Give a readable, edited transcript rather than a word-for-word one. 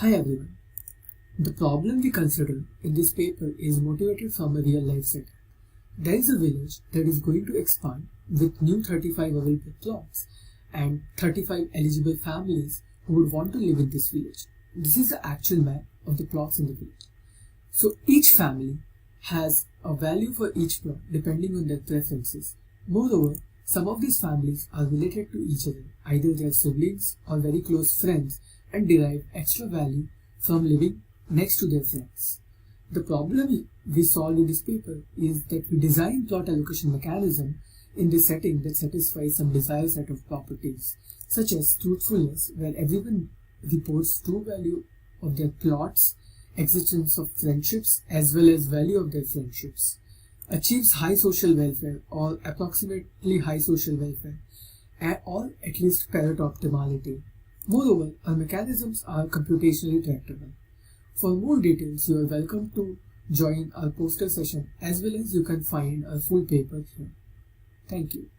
Hi everyone. The problem we consider in this paper is motivated from a real life setting. There is a village that is going to expand with new 35 available plots and 35 eligible families who would want to live in this village. This is the actual map of the plots in the village. So each family has a value for each plot depending on their preferences. Moreover, some of these families are related to each other, either they are siblings or very close friends, and derive extra value from living next to their friends. The problem we solve in this paper is that we design plot allocation mechanism in this setting that satisfies some desired set of properties, such as truthfulness, where everyone reports true value of their plots, existence of friendships, as well as value of their friendships, achieves high social welfare or approximately high social welfare, or at least Pareto optimality. Moreover, our mechanisms are computationally tractable. For more details, you are welcome to join our poster session, as well as you can find our full paper here. Thank you.